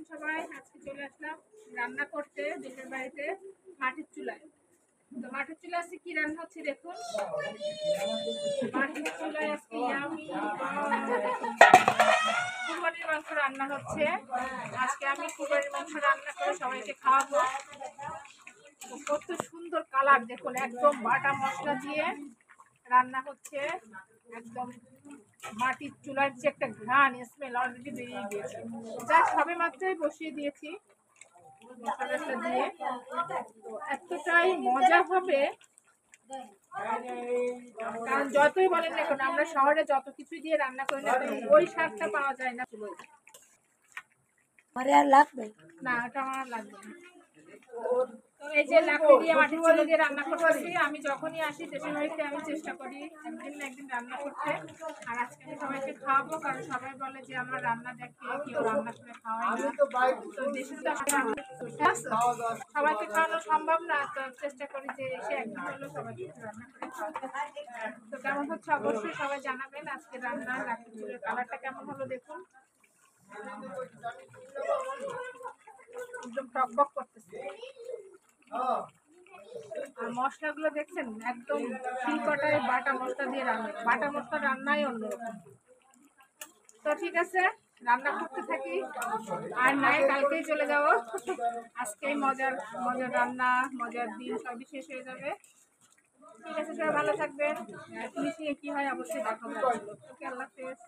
আছেন সবাই? আজকে চলে আসলাম রান্না করতে দেশের বাড়িতে মাটির চুলায়। তো মাটির চুলায় আজকে কি রান্না হচ্ছে দেখুন। মাটির চুলায় আজকে কুরবানির মাংস রান্না হচ্ছে। আজকে আমি কুরবানির মাংস রান্না করে সবাইকে খাওয়াবো। তো কত সুন্দর কালার দেখুন, একদম বাটা মশলা দিয়ে রান্না হচ্ছে। একদম মাটির চুলার যে একটা ঘ্রাণ স্মেল অলরেডি বেরিয়ে গিয়েছে। যা সবে মাত্রই বসিয়ে দিয়েছি মশলাটা দিয়ে। তো এতটাই মজা হবে, কারণ যতই বলেন না কেন আমরা শহরে যত কিছু দিয়ে রান্না করি না কেন ওই স্বাদটা পাওয়া যায় না চুলোয়। লাগবে না, ওটা আমার লাগবে না। তো এই যে লাকড়ি দিয়ে মাটির চুলো দিয়ে রান্না করতেছি। আমি যখনই আসি দেশের বাড়িতে আমি চেষ্টা করি একদিন না একদিন রান্না করতে। আর আজকে আমি সবাইকে খাওয়াবো, কারণ সবাই বলে যে আমার রান্না দেখে কেউ রান্না করে খাওয়ায় না। তো দেশে তো সবাইকে খাওয়ানো সম্ভব না, তো চেষ্টা করি যে এসে একদিন হলেও সবাইকে রান্না করে খাওয়াতে। তো কেমন হচ্ছে অবশ্যই সবাই জানাবেন। আজকে রান্না লাকড়ি চুলের কালারটা কেমন হলো দেখুন, একদম টকবক করতেছে। আর মশলাগুলো দেখছেন একদম শিলপাটায় বাটা মশলা দিয়ে রান্না, বাটা মশলা রান্নাই অন্যরকম। তো ঠিক আছে, রান্না করতে থাকি। আর নাই কালকেই চলে যাবো। আজকেই মজার মজার রান্না, মজার দিন সবই শেষ হয়ে যাবে। ঠিক আছে, সবাই ভালো থাকবেন। পুলিশ নিয়ে কি হয় অবশ্যই দেখাবো। ওকে, আল্লাহ হাফেজ।